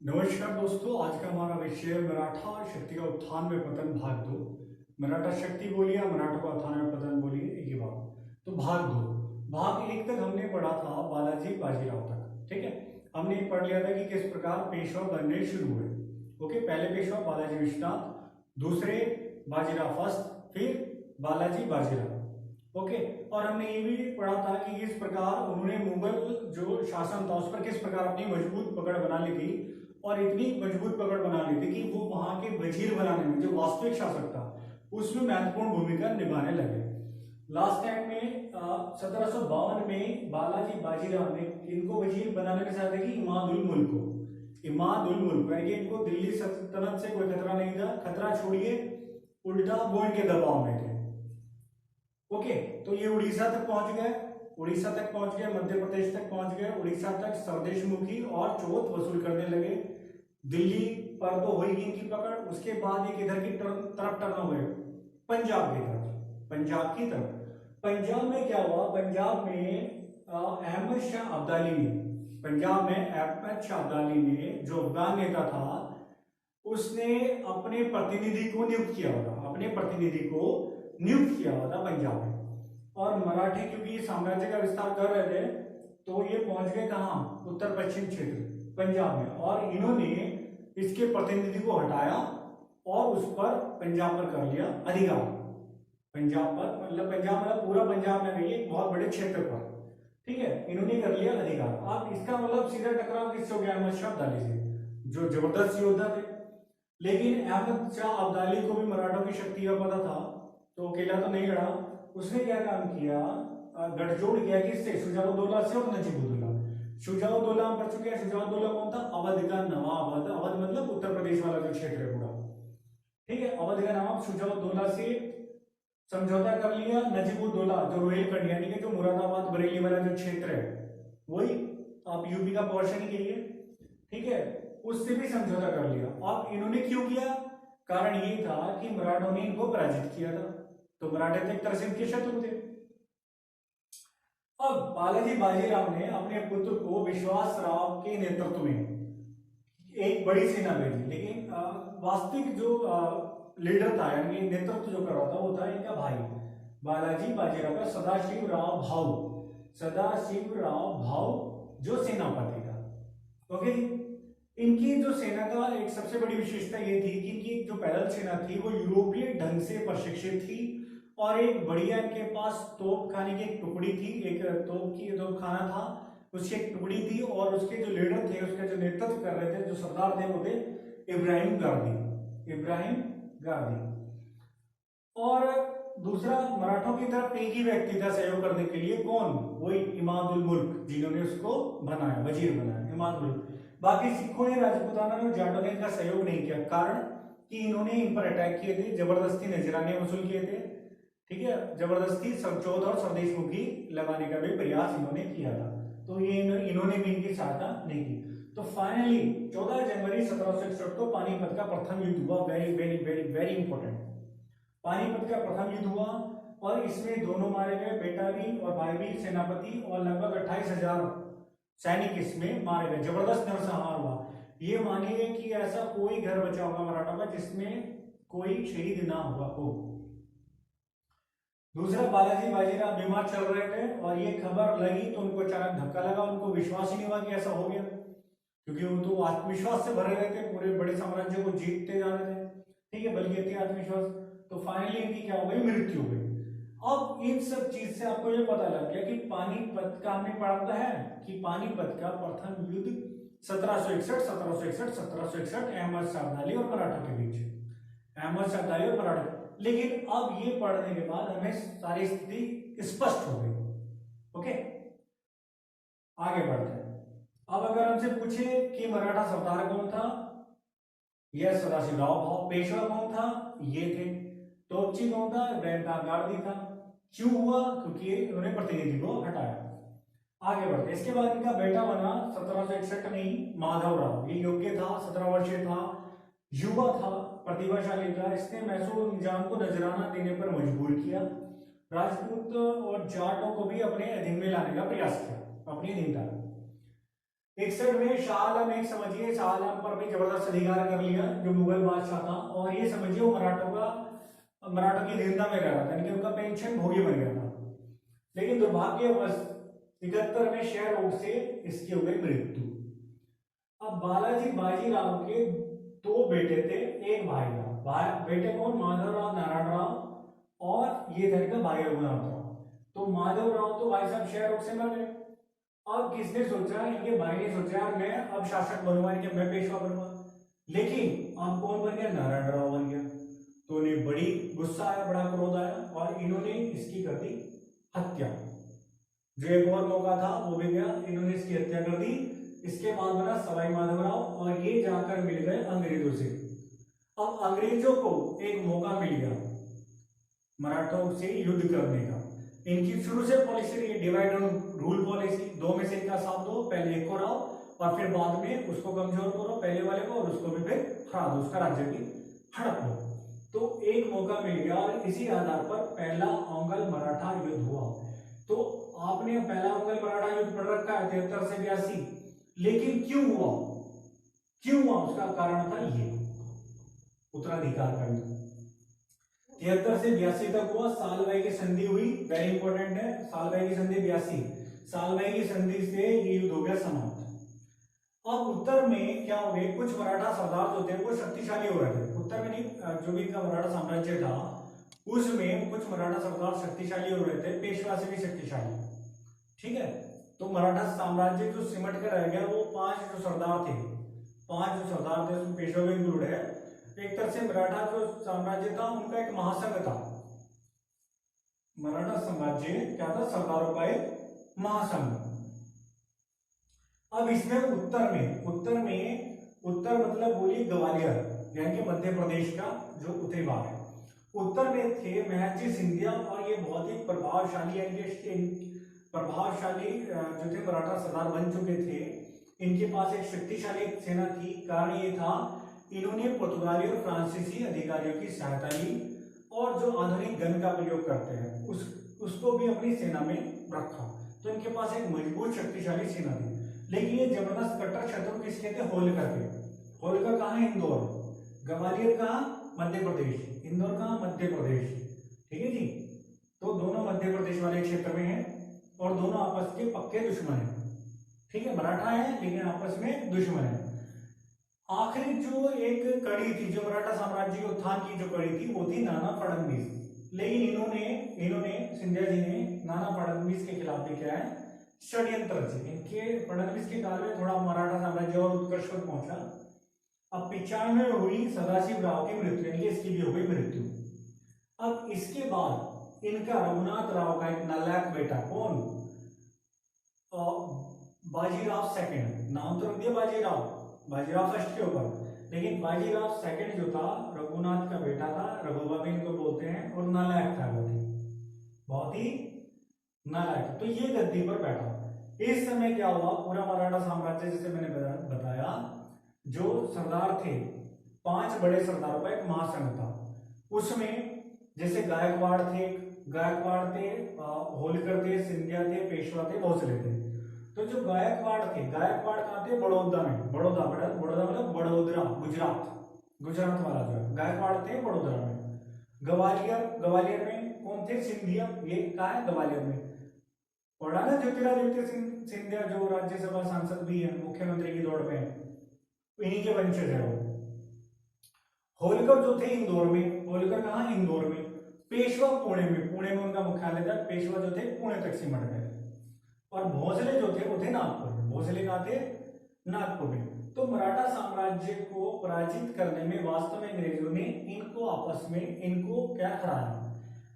नमस्कार दोस्तों, आज का हमारा विषय मराठा शक्ति का उत्थान में पतन भाग दो। मराठा शक्ति बोलिए या मराठा का उत्थान में पतन बोलिए, एक ही बात। तो भाग दो, भाग एक तक हमने पढ़ा था बालाजी बाजीराव तक। ठीक है, हमने पढ़ लिया था कि किस प्रकार पेशवा बनने शुरू हुए। ओके, पहले पेशवा बालाजी विश्वनाथ, दूसरे बाजीराव फर्स्ट, फिर बालाजी बाजीराव। ओके, और हमने ये भी पढ़ा था कि किस प्रकार उन्होंने मुगल जो शासन था उस पर किस प्रकार अपनी मजबूत पकड़ बना ली थी, और इतनी मजबूत पकड़ बना ली थी कि वो वहां के वजीर बनाने में, जो वास्तविक शासक था, उसमें महत्वपूर्ण भूमिका निभाने लगे। लास्ट टाइम में 1752 में बालाजी बाजीराव ने इनको वजीर बनाने में सहायता की इमादुल मुल्क को। इमादुल मुल्क यानी इनको दिल्ली सल्तनत से कोई खतरा नहीं था, खतरा छोड़िए उल्टा वो इनके दबाव में थे। ओके, तो ये उड़ीसा तक पहुंच गए, उड़ीसा तक पहुंच गए, मध्य प्रदेश तक पहुंच गए, उड़ीसा तक स्वदेश मुखी और चौथ वसूल करने लगे। दिल्ली पर तो हुई इनकी पकड़, उसके बाद एक इधर की तरफ टर्न हो गए, पंजाब की तरफ, पंजाब की तरफ। पंजाब में क्या हुआ, पंजाब में अहमद शाह अब्दाली ने, पंजाब में अहमद शाह अब्दाली ने, जो अफगान नेता था, उसने अपने प्रतिनिधि को नियुक्त किया हुआ था, अपने प्रतिनिधि को नियुक्त किया हुआ था पंजाब में। और मराठे क्योंकि साम्राज्य का विस्तार कर रहे थे, तो ये पहुंच गए कहां, उत्तर पश्चिम क्षेत्र पंजाब में, और इन्होंने इसके प्रतिनिधि को हटाया और उस पर पंजाब पर कर लिया अधिकार। पंजाब पर मतलब पूरा पंजाब में नहीं, एक बहुत बड़े क्षेत्र पर। ठीक है, इन्होंने कर लिया अधिकार। अब इसका मतलब सीधा टकराव किससे हो गया, अहमद शाह अब्दाली से, जो जबरदस्त योद्धा थे। लेकिन अहमद शाह अब्दाली को भी मराठों की शक्ति का पता था, तो अकेला तो नहीं लड़ा। उसने क्या काम किया, गठजोड़ किया किससे, शुजाउद्दौला से और नजीबुद्दौला। शुजाउद्दौला हम पढ़ चुके हैं, शुजाउद्दौला कौन था, अवध का नवाब। अवध मतलब उत्तर प्रदेश वाला जो क्षेत्र है पूरा। ठीक है, अवध का नवाब शुजाउद्दौला से समझौता कर लिया। नजीबुद्दौला जो रोहिलखंड यानी कि जो मुरादाबाद बरेली वाला जो क्षेत्र है, वही आप यूपी का पोर्शन ही कहिए, ठीक है, उससे भी समझौता कर लिया। अब इन्होंने क्यों किया, कारण ये था कि मराठों ने इनको पराजित किया था, तो मराठे तो एक तरह से इनके शत्रु थे। अब बालाजी बाजीराव ने अपने पुत्र को विश्वास राव के नेतृत्व में एक बड़ी सेना भेजी, लेकिन वास्तविक जो लीडर था यानी नेतृत्व जो कर रहा था वो था इनका भाई बालाजी बाजीराव का सदाशिव राव भाऊ, सदाशिव राव भाऊ जो सेनापति था। ओके, इनकी जो सेना का एक सबसे बड़ी विशेषता ये थी कि इनकी जो पैदल सेना थी वो यूरोपीय ढंग से प्रशिक्षित थी, और एक बढ़िया इनके पास तोप खाने की एक टुकड़ी थी, एक तोप खाना था, उसकी एक टुकड़ी थी, और उसके जो लीडर थे, उसका जो नेतृत्व कर रहे थे, जो सरदार थे, वो थे इब्राहिम गांधी, इब्राहिम गांधी। और दूसरा, मराठों की तरफ एक ही व्यक्ति था सहयोग करने के लिए, कौन, वही इमादुल मुल्क, जिन्होंने उसको बनाया, वजीर बनाया, इमादुल मुल्क। बाकी सिखों ने, राजपूताना ने, जाटों ने इनका सहयोग नहीं किया, कारण कि इन्होंने इन पर अटैक किए थे, जबरदस्ती नजराने वसूल किए थे। ठीक है, जबरदस्ती चौथ और स्वदेश मुखी लगाने का भी प्रयास इन्होंने किया था, तो ये इन्होंने भी इनकी सहायता नहीं की। तो फाइनली 14 जनवरी 1761 को पानीपत का प्रथम युद्ध हुआ। Very very very very important, Panipat का प्रथम युद्ध हुआ, और इसमें दोनों मारे गए, बेटा भी और भाई भी सेनापति, और लगभग 28,000 सैनिक इसमें मारे गए। जबरदस्त नरसंहार हुआ। ये मानिए कि ऐसा कोई घर बचा होगा मराठा का जिसमें कोई शहीद ना हुआ हो। दूसरा, बालाजी बाजीराव बीमार चल रहे थे, और ये खबर लगी तो उनको अचानक धक्का लगा, उनको विश्वास ही नहीं हुआ कि ऐसा हो गया, क्योंकि वो तो आत्मविश्वास से भरे रहते, पूरे बड़े साम्राज्य को जीतते जा रहे थे। ठीक है, बल्कि इतनी आत्मविश्वास, तो फाइनली इनकी क्या हो गई, मृत्यु हो गई। अब इन सब चीज से आपको ये पता लग गया कि पानीपत का, हमने पढ़ा है कि पानीपत का प्रथम युद्ध 1761 अहमद शाह अब्दाली और मराठा के बीच, अहमद शाह अब्दाली और मराठा। लेकिन अब ये पढ़ने के बाद हमें सारी स्थिति स्पष्ट हो गई। ओके, आगे बढ़ते हैं। अब अगर हमसे पूछे कि मराठा सरदार कौन था, यह सदाशिवराव भाऊ। पेशवा कौन था, ये थे। तोपची कौन था, इब्राहिम गांधी था। क्यों हुआ, क्योंकि उन्होंने प्रतिनिधि को हटाया। आगे बढ़ते, इसके बाद इनका बेटा बना 1761 में माधव राव। ये योग्य था, 17 वर्षीय था, युवा था, प्रतिभाशाली था। इसने मैसूर निजाम को नजराना देने पर मजबूर किया। राजपूत और जाटों को भी अपने अधीन में लाने का प्रयास किया, अपनी अधीनता। 61 में शाह आलम, एक समझिए शाह आलम पर भी जबरदस्त अधिकार कर लिया जो मुगल बादशाह था, और ये समझिए वो मराठों की अधीनता में रह रहा था, यानी कि उनका पेंशन भोगी बन गया था। लेकिन दुर्भाग्यवश 71 में क्षय रोग से इसकी हो गई मृत्यु। अब बालाजी बाजीराव के दो बेटे थे, एक भाई था। बेटे कौन? माधवराव नारायण राव और ये था इनका भाई रघुनाथ राव। तो माधवराव तो भाई साहब क्षय रोग से मर गए। अब किसने सोचा? इनके भाई ने सोचा यार मैं अब शासक बनूंगा, इनके मैं पेशवा बनूंगा। लेकिन अब कौन बन गया? नारायण राव बन गया। तो उन्हें बड़ी गुस्सा आया, बड़ा क्रोध आया और इन्होंने इसकी कर दी हत्या। जो एक और मौका था वो भी गया, इन्होंने इसकी हत्या कर दी। इसके बाद बना सवाई माधवराव और ये जाकर मिल गए अंग्रेजों से। अब अंग्रेजों को एक मौका मिल गया मराठों से युद्ध करने का। इनकी शुरू से पॉलिसी रही डिवाइड एंड रूल पॉलिसी, दो में से एक का साथ दो, पहले एक को हराओ और फिर बाद में उसको कमजोर करो, पहले वाले को, और उसको भी फिर हरा दो, उसका राज्य भी हड़प लो। तो एक मौका मिल गया और इसी आधार पर पहला औंगल मराठा युद्ध हुआ। तो आपने पहला औंगल मराठा युद्ध पढ़ रखा है 73 से 82, लेकिन क्यों हुआ? क्यों हुआ? उसका कारण था ये उत्तराधिकार का युद्ध। 73 से 82 तक हुआ। सालबाई की संधि हुई, वेरी इंपॉर्टेंट है, सालबाई की संधि 82। सालबाई की संधि से ये युद्ध हो गया समाप्त। अब उत्तर में क्या हो गए? कुछ मराठा सरदार जो थे वो शक्तिशाली हो रहे थे। उत्तर में नहीं, जो भी इनका मराठा साम्राज्य था उसमें कुछ मराठा सरदार शक्तिशाली हो रहे थे, पेशवा से भी शक्तिशाली। ठीक है, तो मराठा साम्राज्य जो सिमट कर रह गया वो 5 जो सरदार थे, 5 जो सरदार थे उसमें पेशवा भी इंक्लूड है। एक तरह से मराठा जो साम्राज्य था उनका एक महासंघ था। मराठा साम्राज्य क्या था? सरदारों का एक महासंघ। अब इसमें उत्तर मतलब बोलिए ग्वालियर, यानी कि मध्य प्रदेश का जो उत्तरी भाग है। उत्तर में थे महर्षि सिंधिया और ये बहुत ही प्रभावशाली, यानी कि प्रभावशाली जो थे मराठा सरदार बन चुके थे। इनके पास एक शक्तिशाली सेना थी। कारण ये था इन्होंने पुर्तगाली और फ्रांसीसी अधिकारियों की सहायता ली और जो आधुनिक गन का प्रयोग करते हैं उसको भी अपनी सेना में रखा। तो इनके पास एक मजबूत शक्तिशाली सेना थी। लेकिन ये जबरदस्त कट्टर शत्रु किसके थे? होलकर के। होलकर कहाँ है? इंदौर। ग्वालियर कहाँ? मध्य प्रदेश। इंदौर कहाँ? मध्य प्रदेश। ठीक है जी। तो दोनों मध्य प्रदेश वाले क्षेत्र में हैं और दोनों आपस के पक्के दुश्मन हैं। ठीक है, मराठा है लेकिन आपस में दुश्मन है। आखिरी जो एक कड़ी थी जो मराठा साम्राज्य के उत्थान की जो कड़ी थी वो थी नाना फडणवीस। लेकिन इन्होंने सिंधिया जी ने नाना फडणवीस के खिलाफ भी क्या है? षड्यंत्र रचे। इनके फडणवीस के काल में थोड़ा मराठा साम्राज्य और उत्कर्ष पर पहुंचा। अब 95 में हुई सदाशिव राव की मृत्यु, यानी इसकी भी हो गई मृत्यु। अब इसके बाद इनका रघुनाथ राव का एक नालायक बेटा, कौन? बाजीराव सेकंड। नाम तो रख दिया बाजीराव फर्स्ट के ऊपर, लेकिन बाजीराव सेकंड जो था रघुनाथ का बेटा था, रघुबा भी इनको बोलते हैं, और नालायक था, बहुत ही नालायक। तो ये गद्दी पर बैठा। इस समय क्या हुआ? पूरा मराठा साम्राज्य जैसे मैंने बताया, जो सरदार थे 5 बड़े सरदारों का एक महासंघ था। उसमें जैसे गायकवाड़ थे, होलकर थे, सिंधिया थे, पेशवा थे, भोसले थे। तो जो गायकवाड़ कहाँ थे? बड़ौदा में। बड़ौदा मतलब बड़ोदरा, गुजरात वाला जो है गायकवाड़ थे बड़ोदरा में। ग्वालियर में कौन थे? सिंधिया। ये कहाँ है? ग्वालियर में। पढ़ा ना ज्योतिरादित्य सिंधिया जो राज्यसभा सांसद भी है, मुख्यमंत्री की दौड़ में, इन्हीं के वंशज है वो। होलकर जो थे इंदौर में। होलकर कहाँ? इंदौर में। पेशवा पुणे में उनका मुख्यालय था। पेशवा जो थे पुणे तक सिमट गए। और भोसले जो थे वो थे नागपुर में। भोसले कहाँ थे? नागपुर में। तो मराठा साम्राज्य को पराजित करने में वास्तव में अंग्रेजों ने इनको आपस में क्या हराया।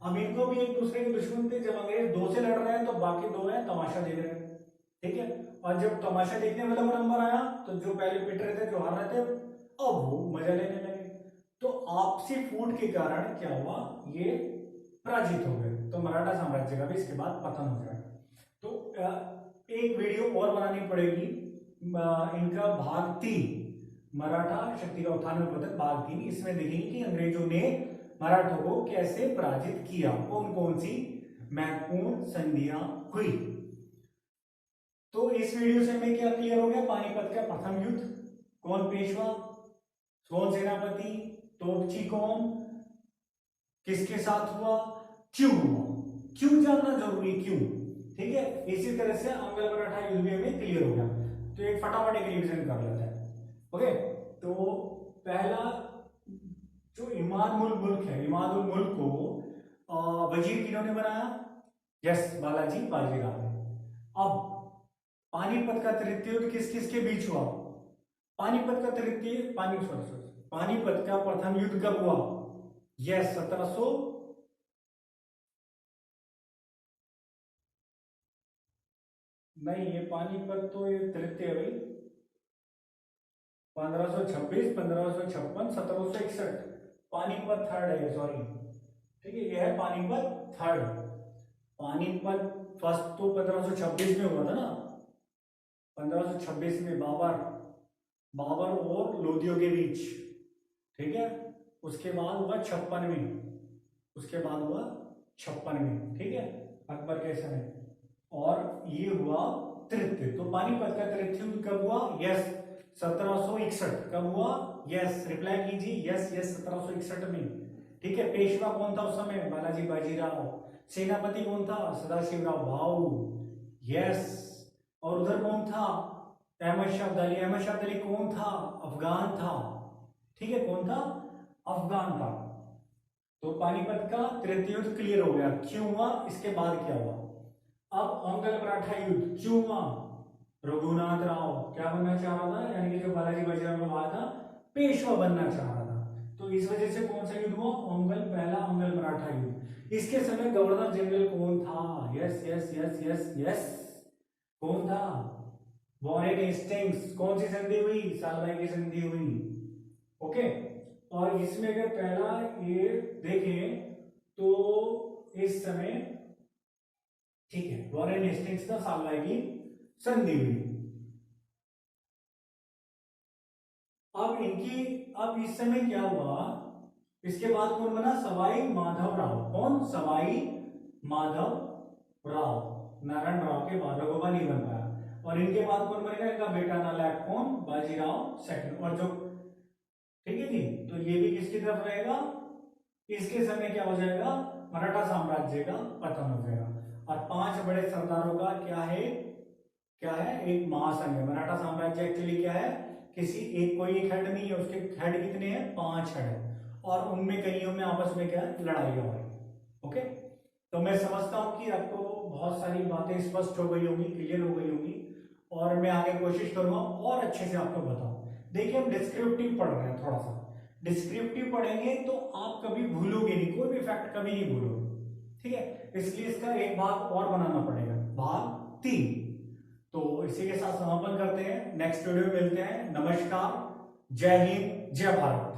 अब इनको भी एक दूसरे के दुश्मन थे। जब अंग्रेज 2 से लड़ रहे हैं तो बाकी 2 हैं तमाशा देख रहे हैं। ठीक है, और जब तमाशा देखने वाला नंबर आया तो जो पहले पिट रहे थे, जो हार रहे थे, अब वो मजा लेने लगे। तो आपसी फूट के कारण क्या हुआ? ये पराजित हो गए। तो मराठा साम्राज्य का भी इसके बाद पतन हो गया। तो एक वीडियो और बनानी पड़ेगी, इनका भाग 3, मराठा शक्ति का उत्थान में पतन भाग 3। इसमें देखेंगे कि अंग्रेजों ने मराठों को कैसे पराजित किया, कौन कौन सी महत्वपूर्ण संधियां हुई। तो इस वीडियो से हमें क्या क्लियर हो गया, पानीपत का प्रथम युद्ध, कौन पेशवा, कौन सेनापति, तोपची कौन, किसके साथ हुआ, क्यों हुआ, क्यों जानना जरूरी, क्यों। ठीक है, इसी तरह से अंगल मराठा युद्ध भी हमें क्लियर हो गया। तो एक फटाफट एक रिवीजन कर लेते हैं। ओके, तो पहला जो इमाद उल मुल्क है, इमाद उल मुल्क को वजीर किन्होंने बनाया, यस बालाजी बाजीराव ने। अब पानीपत का तृतीय युद्ध किस किस के बीच हुआ, पानीपत का पानीपत का प्रथम युद्ध कब हुआ, यस 1700 नहीं, ये पानीपत तो ये तृतीय भाई, 1526, 1556, 1761, पानीपत थर्ड है, सॉरी। ठीक है, ये है पानीपत थर्ड। पानीपत फर्स्ट तो 1526 में हुआ था ना, 1526 में बाबर और लोदियों के बीच। ठीक है, उसके बाद हुआ 56 में, उसके बाद हुआ 56 में। ठीक है, अकबर के समय, और ये हुआ तृतीय। तो पानीपत का तृतीय युद्ध कब हुआ, यस 1761। कब हुआ, यस रिप्लाई कीजिए, यस यस 1761 में। ठीक है, पेशवा कौन था उस समय, बालाजी बाजीराव। सेनापति कौन था, सदाशिवराव भाऊ, यस। और उधर कौन था, अहमद शाह अब्दाली। अहमद शाह अब्दाली कौन था, अफगान था। ठीक है, कौन था, अफगान था। तो पानीपत का तृतीय युद्ध क्लियर हो गया, क्यों हुआ, इसके बाद क्या हुआ। अब अंगल मराठा युद्ध क्यों हुआ, रघुनाथ राव क्या बनना चाह रहा था, यानी कि जो बालाजी बाजीराव ने कहा था पेशवा बनना चाह रहा था। तो इस वजह से कौन सा युद्ध हुआ, पहला अंगल मराठा युद्ध। इसके समय गवर्नर जनरल कौन था, yes yes yes yes yes, कौन था, वॉरेन हेस्टिंग्स। कौन सी संधि हुई, सालबाई की संधि हुई। ओके, और इसमें अगर पहला ये देखें तो इस समय, ठीक है, वॉरेन हेस्टिंग्स का सालबाई की संधि हुई। अब इस समय क्या हुआ, इसके बाद कौन बना, सवाई माधवराव। कौन, सवाई माधवराव। नारायण राव के बाद रघुबा नहीं बन पाया। और इनके बाद कौन बनेगा, इनका बेटा नालायक कौन, बाजीराव सेकंड। और जो, ठीक है जी, तो ये भी किसकी तरफ रहेगा, इसके समय क्या हो जाएगा, मराठा साम्राज्य का पतन हो जाएगा। और 5 बड़े सरदारों का क्या है, एक महासंघ है। मराठा साम्राज्य एक्चुअली क्या है, किसी एक कोई एक हेड नहीं है, उसके हेड कितने हैं, 5 हेड है। और उनमें कईयों में आपस में क्या है, लड़ाई हो रही। ओके, तो मैं समझता हूं कि आपको बहुत सारी बातें स्पष्ट हो गई होंगी, क्लियर हो गई होंगी, और मैं आगे कोशिश करूंगा और अच्छे से आपको बताऊं। देखिए, हम डिस्क्रिप्टिव पढ़ रहे हैं, थोड़ा सा डिस्क्रिप्टिव पढ़ेंगे तो आप कभी भूलोगे नहीं, कोई भी फैक्ट कभी नहीं भूलोगे। ठीक है, इसलिए इसका एक भाग और बनाना पड़ेगा, भाग 3। तो इसी के साथ समापन करते हैं, नेक्स्ट वीडियो में मिलते हैं। नमस्कार, जय हिंद, जय भारत।